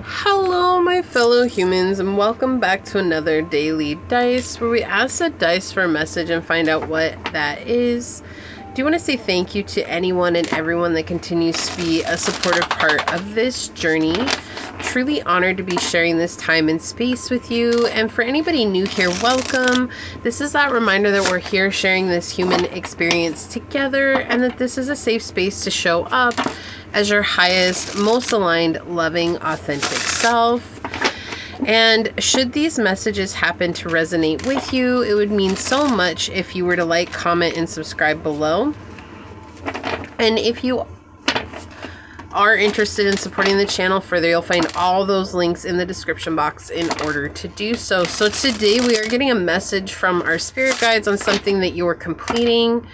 Hello, my fellow humans, and welcome back to another daily dice where we ask the dice for a message and find out what that is. Do you want to say thank you to anyone and everyone that continues to be a supportive part of this journey? Truly honored to be sharing this time and space with you. And for anybody new here, welcome. This is that reminder that we're here sharing this human experience together and that this is a safe space to show up as your highest, most aligned, loving, authentic self. And should these messages happen to resonate with you, it would mean so much if you were to like, comment, and subscribe below. And if you are interested in supporting the channel further, you'll find all those links in the description box in order to do so. So today we are getting a message from our spirit guides on something that you are completing.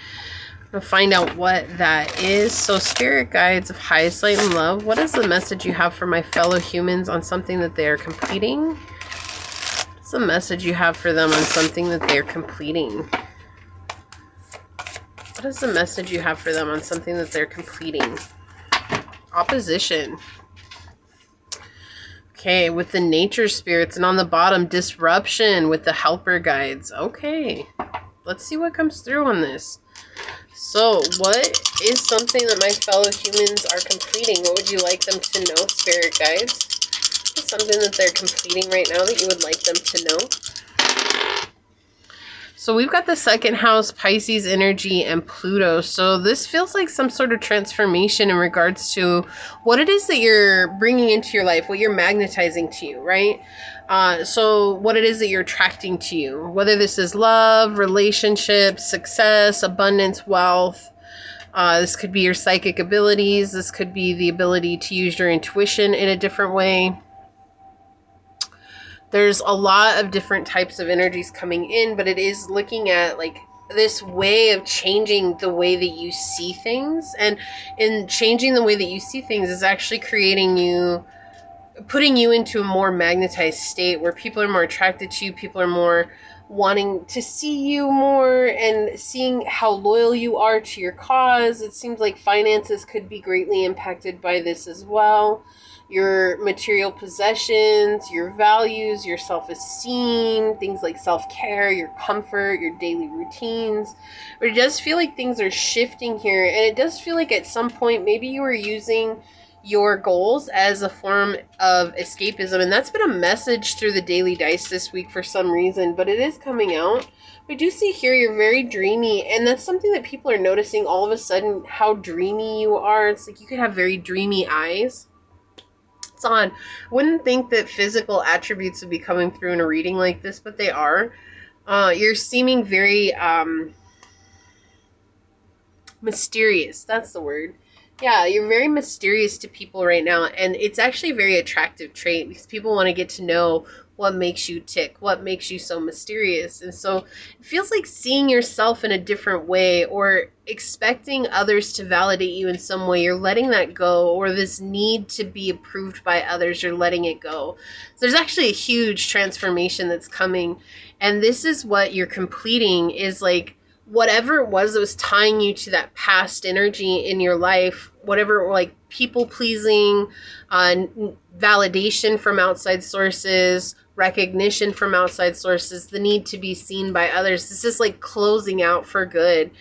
We'll find out what that is. So spirit guides of highest light and love, what is the message you have for my fellow humans on something that they are completing? What's the message you have for them on something that they are completing? What is the message you have for them on something that they're completing? Opposition. Okay, with the nature spirits, and on the bottom, disruption with the helper guides. Okay, let's see what comes through on this. So, what is something that my fellow humans are completing? What would you like them to know, spirit guides? What's something that they're completing right now that you would like them to know? So we've got the second house, Pisces energy, and Pluto. So this feels like some sort of transformation in regards to what it is that you're bringing into your life, what you're magnetizing to you, right? So what it is that you're attracting to you, whether this is love, relationships, success, abundance, wealth. This could be your psychic abilities. This could be the ability to use your intuition in a different way. There's a lot of different types of energies coming in, but it is looking at like this way of changing the way that you see things. And in changing the way that you see things is actually creating you, putting you into a more magnetized state where people are more attracted to you. People are more wanting to see you more and seeing how loyal you are to your cause. It seems like finances could be greatly impacted by this as well. Your material possessions, your values, your self-esteem, things like self-care, your comfort, your daily routines. But it does feel like things are shifting here. And it does feel like at some point, maybe you were using your goals as a form of escapism. And that's been a message through the daily dice this week for some reason. But it is coming out. I do see here you're very dreamy. And that's something that people are noticing all of a sudden, how dreamy you are. It's like you could have very dreamy eyes. On. Wouldn't think that physical attributes would be coming through in a reading like this, but they are. You're seeming very mysterious. That's the word. Yeah, you're very mysterious to people right now, and it's actually a very attractive trait because people want to get to know what makes you tick, what makes you so mysterious. And so it feels like seeing yourself in a different way or expecting others to validate you in some way. You're letting that go, or this need to be approved by others, you're letting it go. So there's actually a huge transformation that's coming. And this is what you're completing, is like whatever it was that was tying you to that past energy in your life, whatever, like people pleasing, validation from outside sources, recognition from outside sources, the need to be seen by others. This is like closing out for good.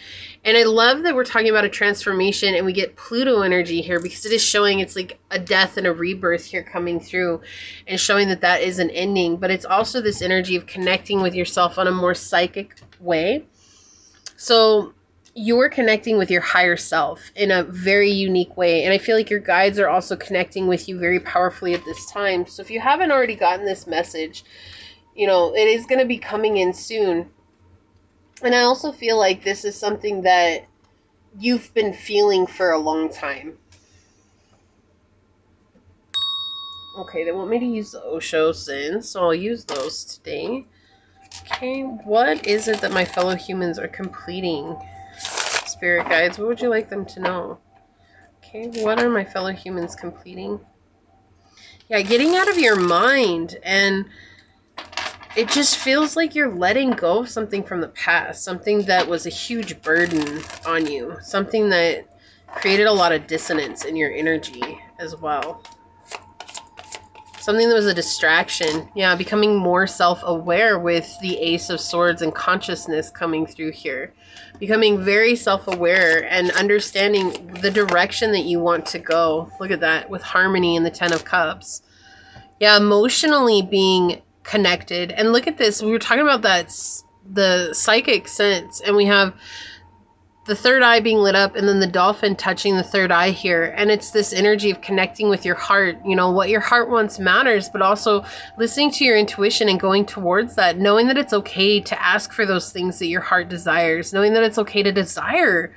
And I love that we're talking about a transformation and we get Pluto energy here because it is showing it's like a death and a rebirth here coming through and showing that that is an ending. But it's also this energy of connecting with yourself on a more psychic way. So you're connecting with your higher self in a very unique way. And I feel like your guides are also connecting with you very powerfully at this time. So if you haven't already gotten this message, you know, it is going to be coming in soon. And I also feel like this is something that you've been feeling for a long time. Okay, they want me to use the Osho sins, so I'll use those today. Okay, what is it that my fellow humans are completing? Spirit guides, what would you like them to know? Okay, what are my fellow humans completing? Yeah, getting out of your mind, and it just feels like you're letting go of something from the past, something that was a huge burden on you, something that created a lot of dissonance in your energy as well. Something that was a distraction. Yeah, becoming more self-aware with the Ace of Swords and consciousness coming through here. Becoming very self-aware and understanding the direction that you want to go. Look at that with harmony in the Ten of Cups. Yeah, emotionally being connected. And look at this. We were talking about that, the psychic sense. And we have the third eye being lit up and then the dolphin touching the third eye here. And it's this energy of connecting with your heart. You know, what your heart wants matters, but also listening to your intuition and going towards that, knowing that it's okay to ask for those things that your heart desires, knowing that it's okay to desire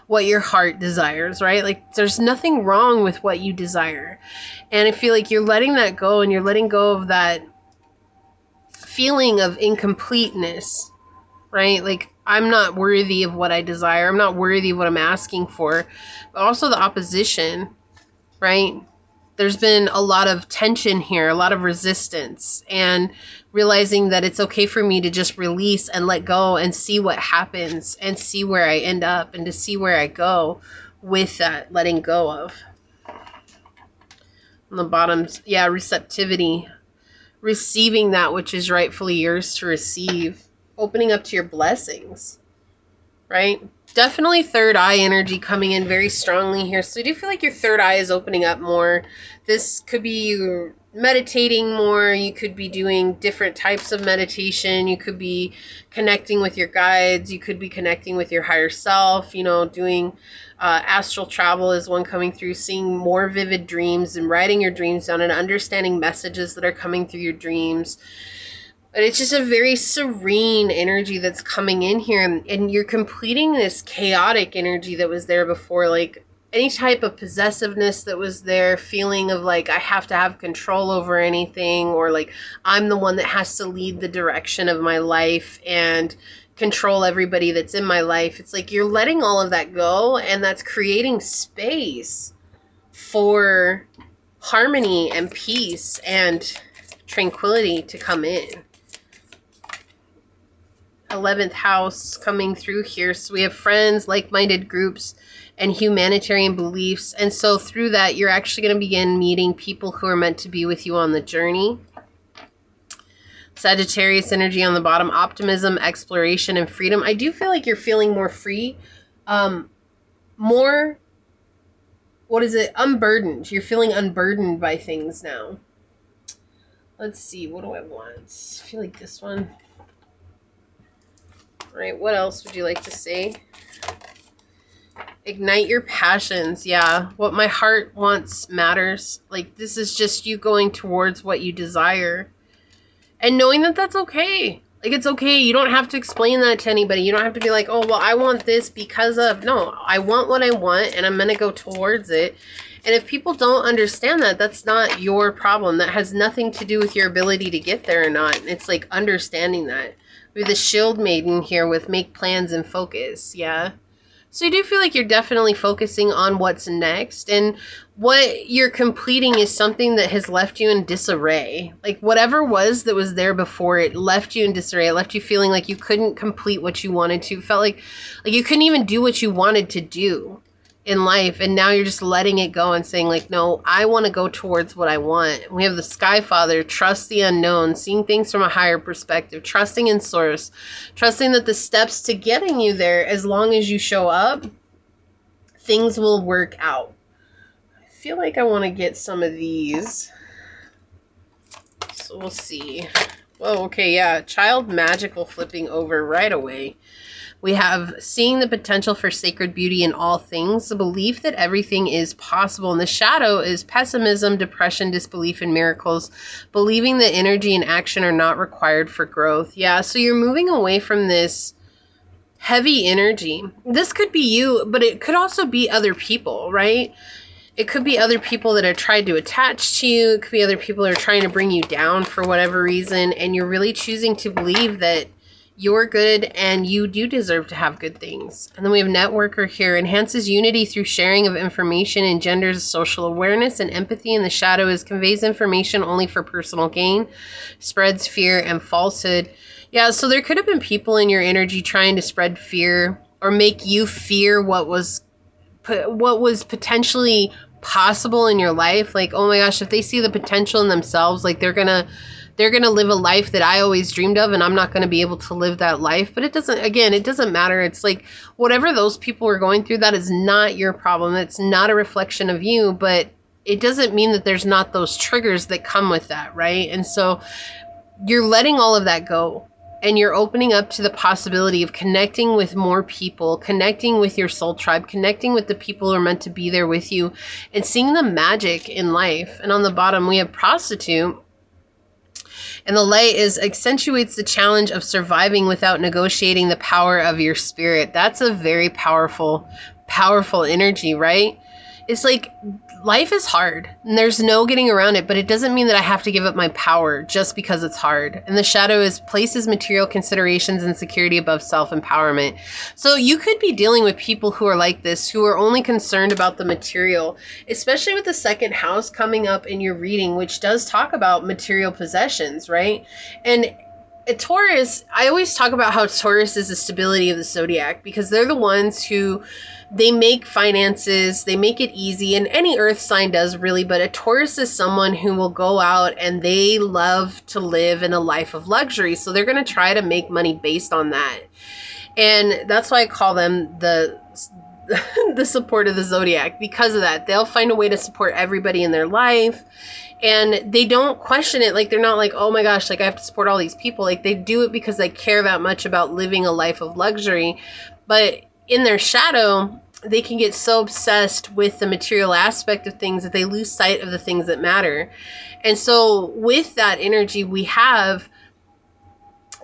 what your heart desires, right? Like there's nothing wrong with what you desire. And I feel like you're letting that go, and you're letting go of that feeling of incompleteness, right? Like, I'm not worthy of what I desire. I'm not worthy of what I'm asking for. But also the opposition, right? There's been a lot of tension here, a lot of resistance, and realizing that it's okay for me to just release and let go and see what happens and see where I end up and to see where I go with that letting go of. On the bottom, yeah, receptivity. Receiving that which is rightfully yours to receive. Opening up to your blessings, right? Definitely third eye energy coming in very strongly here. So I do feel like your third eye is opening up more. This could be you meditating more. You could be doing different types of meditation. You could be connecting with your guides. You could be connecting with your higher self, you know, doing astral travel is one coming through, seeing more vivid dreams and writing your dreams down and understanding messages that are coming through your dreams. But it's just a very serene energy that's coming in here, and you're completing this chaotic energy that was there before, like any type of possessiveness that was there, feeling of like I have to have control over anything, or like I'm the one that has to lead the direction of my life and control everybody that's in my life. It's like you're letting all of that go, and that's creating space for harmony and peace and tranquility to come in. 11th house coming through here. So we have friends, like-minded groups, and humanitarian beliefs. And so through that, you're actually going to begin meeting people who are meant to be with you on the journey. Sagittarius energy on the bottom, optimism, exploration, and freedom. I do feel like you're feeling more free, more, what is it? Unburdened. You're feeling unburdened by things now. Let's see. What do I want? I feel like this one. All right, what else would you like to say? Ignite your passions. Yeah, what my heart wants matters. Like, this is just you going towards what you desire. And knowing that that's okay. Like, it's okay. You don't have to explain that to anybody. You don't have to be like, oh, well, I want this because of... No, I want what I want, and I'm going to go towards it. And if people don't understand that, that's not your problem. That has nothing to do with your ability to get there or not. It's like understanding that. We have the shield maiden here with make plans and focus. Yeah. So you do feel like you're definitely focusing on what's next. And what you're completing is something that has left you in disarray. Like whatever was that was there before, it left you in disarray. It left you feeling like you couldn't complete what you wanted to. It felt like you couldn't even do what you wanted to do in life, and now you're just letting it go and saying like, no, I want to go towards what I want. We have the Sky Father, trust the unknown, seeing things from a higher perspective, trusting in source, trusting that the steps to getting you there, as long as you show up, things will work out. I feel like I want to get some of these, so we'll see. Whoa, okay, yeah, child magical flipping over right away. We have seeing the potential for sacred beauty in all things, the belief that everything is possible. And the shadow is pessimism, depression, disbelief in miracles, believing that energy and action are not required for growth. Yeah, so you're moving away from this heavy energy. This could be you, but it could also be other people, right? It could be other people that have tried to attach to you. It could be other people that are trying to bring you down for whatever reason. And you're really choosing to believe that you're good and you do deserve to have good things. And then we have networker here. Enhances unity through sharing of information, engenders social awareness and empathy. And the shadow is conveys information only for personal gain, spreads fear and falsehood. Yeah, so there could have been people in your energy trying to spread fear or make you fear what was potentially possible in your life, like, oh my gosh, if they see the potential in themselves, like they're gonna live a life that I always dreamed of, and I'm not gonna be able to live that life. But it doesn't matter. It's like whatever those people are going through, that is not your problem. It's not a reflection of you, but it doesn't mean that there's not those triggers that come with that, right? And so you're letting all of that go. And you're opening up to the possibility of connecting with more people, connecting with your soul tribe, connecting with the people who are meant to be there with you, and seeing the magic in life. And on the bottom, we have prostitute. And the light accentuates the challenge of surviving without negotiating the power of your spirit. That's a very powerful, powerful energy, right? It's like life is hard and there's no getting around it, but it doesn't mean that I have to give up my power just because it's hard. And the shadow places material considerations and security above self-empowerment. So you could be dealing with people who are like this, who are only concerned about the material, especially with the second house coming up in your reading, which does talk about material possessions, right? And a Taurus, I always talk about how Taurus is the stability of the zodiac, because they're the ones who, they make finances, they make it easy, and any earth sign does really, but a Taurus is someone who will go out and they love to live in a life of luxury. So they're going to try to make money based on that. And that's why I call them the support of the zodiac, because of that. They'll find a way to support everybody in their life. And they don't question it. Like, they're not like, oh my gosh, like I have to support all these people. Like, they do it because they care that much about living a life of luxury. But in their shadow, they can get so obsessed with the material aspect of things that they lose sight of the things that matter. And so with that energy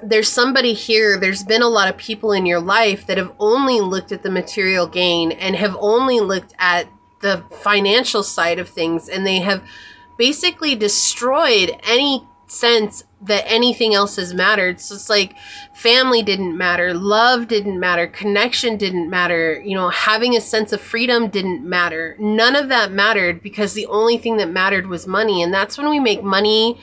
there's somebody here, there's been a lot of people in your life that have only looked at the material gain and have only looked at the financial side of things, and they have basically destroyed any sense that anything else has mattered. So it's like family didn't matter, love didn't matter, connection didn't matter, having a sense of freedom didn't matter. None of that mattered, because the only thing that mattered was money. And that's when we make money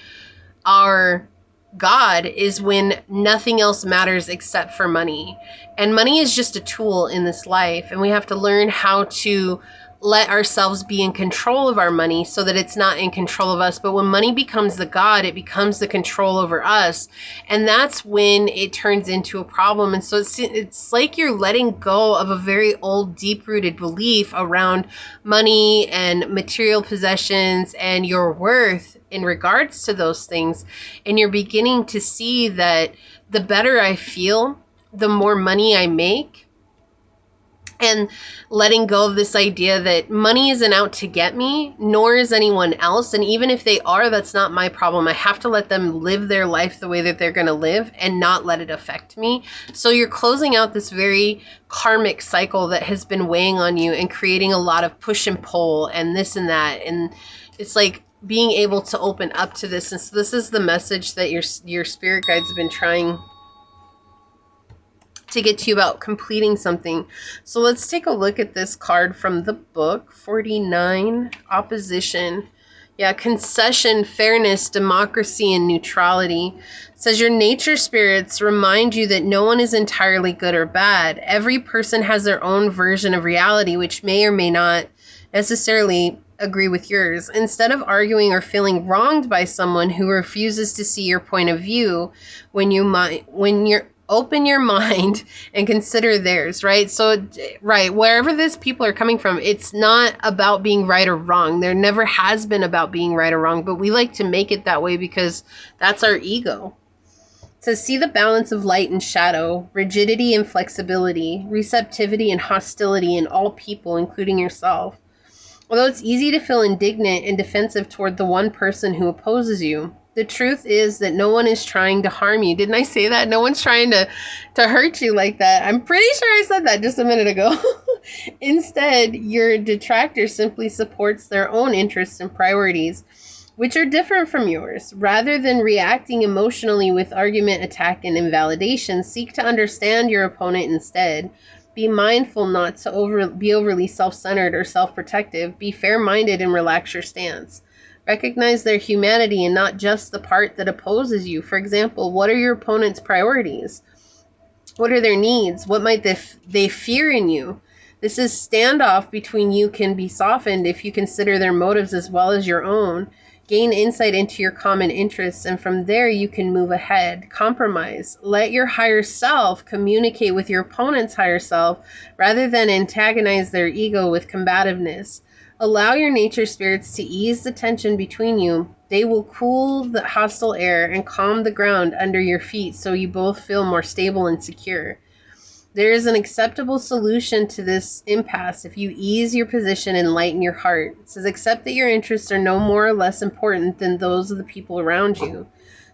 our God, is when nothing else matters except for money. And money is just a tool in this life, and we have to learn how to let ourselves be in control of our money so that it's not in control of us. But when money becomes the God, it becomes the control over us. And that's when it turns into a problem. And so it's like you're letting go of a very old, deep-rooted belief around money and material possessions and your worth in regards to those things. And you're beginning to see that the better I feel, the more money I make. And letting go of this idea that money isn't out to get me, nor is anyone else. And even if they are, that's not my problem. I have to let them live their life the way that they're going to live and not let it affect me. So you're closing out this very karmic cycle that has been weighing on you and creating a lot of push and pull and this and that. And it's like being able to open up to this. And so this is the message that your spirit guides have been trying to get to you about completing something. So let's take a look at this card from the book. 49, opposition. Yeah, concession, fairness, democracy, and neutrality. It says your nature spirits remind you that no one is entirely good or bad. Every person has their own version of reality, which may or may not necessarily agree with yours. Instead of arguing or feeling wronged by someone who refuses to see your point of view, when you're open your mind and consider theirs, right? So, right, wherever these people are coming from, it's not about being right or wrong. There never has been about being right or wrong, but we like to make it that way because that's our ego. It says, see the balance of light and shadow, rigidity and flexibility, receptivity and hostility in all people, including yourself. Although it's easy to feel indignant and defensive toward the one person who opposes you, the truth is that no one is trying to harm you. Didn't I say that? No one's trying to hurt you like that. I'm pretty sure I said that just a minute ago. Instead, your detractor simply supports their own interests and priorities, which are different from yours. Rather than reacting emotionally with argument, attack, and invalidation, seek to understand your opponent instead. Be mindful not to be overly self-centered or self-protective. Be fair-minded and relax your stance. Recognize their humanity and not just the part that opposes you. For example, what are your opponent's priorities? What are their needs? What might they fear in you? This is standoff between you can be softened if you consider their motives as well as your own. Gain insight into your common interests, and from there you can move ahead. Compromise. Let your higher self communicate with your opponent's higher self rather than antagonize their ego with combativeness. Allow your nature spirits to ease the tension between you. They will cool the hostile air and calm the ground under your feet so you both feel more stable and secure. There is an acceptable solution to this impasse if you ease your position and lighten your heart. It says, accept that your interests are no more or less important than those of the people around you.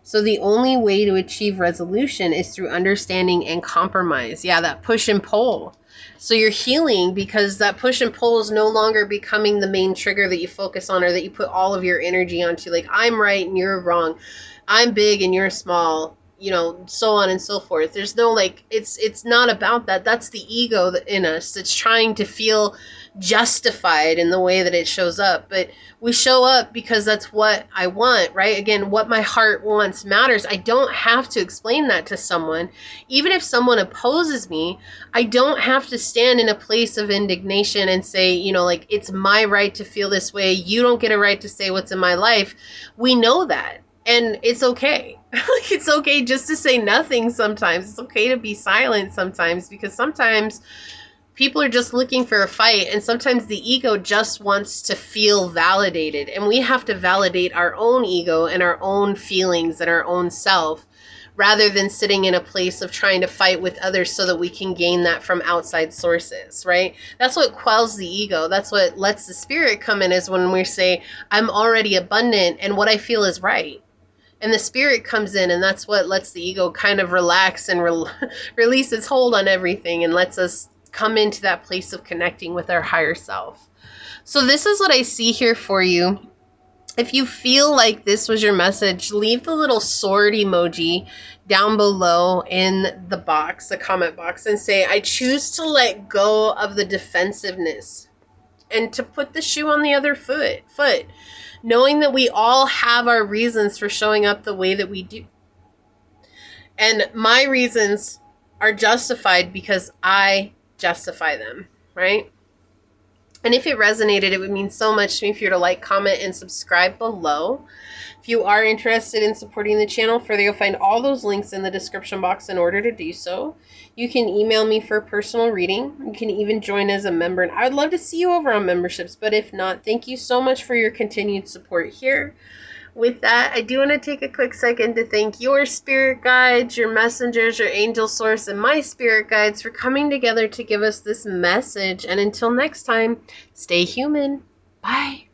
So the only way to achieve resolution is through understanding and compromise. Yeah, that push and pull. So you're healing because that push and pull is no longer becoming the main trigger that you focus on or that you put all of your energy onto. Like, I'm right and you're wrong. I'm big and you're small. You know, so on and so forth. There's no, like, it's not about that. That's the ego in us that's trying to feel justified in the way that it shows up. But we show up because that's what I want, right? Again, what my heart wants matters. I don't have to explain that to someone. Even if someone opposes me, I don't have to stand in a place of indignation and say, you know, like, it's my right to feel this way. You don't get a right to say what's in my life. We know that. And it's okay. Like, it's okay just to say nothing sometimes. It's okay to be silent sometimes, because sometimes people are just looking for a fight, and sometimes the ego just wants to feel validated. And we have to validate our own ego and our own feelings and our own self, rather than sitting in a place of trying to fight with others so that we can gain that from outside sources, right? That's what quells the ego. That's what lets the spirit come in, is when we say, I'm already abundant and what I feel is right. And the spirit comes in, and that's what lets the ego kind of relax and release its hold on everything, and lets us come into that place of connecting with our higher self. So this is what I see here for you. If you feel like this was your message, leave the little sword emoji down below in the box, the comment box, and say, I choose to let go of the defensiveness and to put the shoe on the other foot. Knowing that we all have our reasons for showing up the way that we do. And my reasons are justified because I justify them, right? And if it resonated, it would mean so much to me if you were to like, comment, and subscribe below. If you are interested in supporting the channel further, you'll find all those links in the description box in order to do so. You can email me for a personal reading. You can even join as a member. And I'd love to see you over on memberships. But if not, thank you so much for your continued support here. With that, I do want to take a quick second to thank your spirit guides, your messengers, your angel source, and my spirit guides for coming together to give us this message. And until next time, stay human. Bye.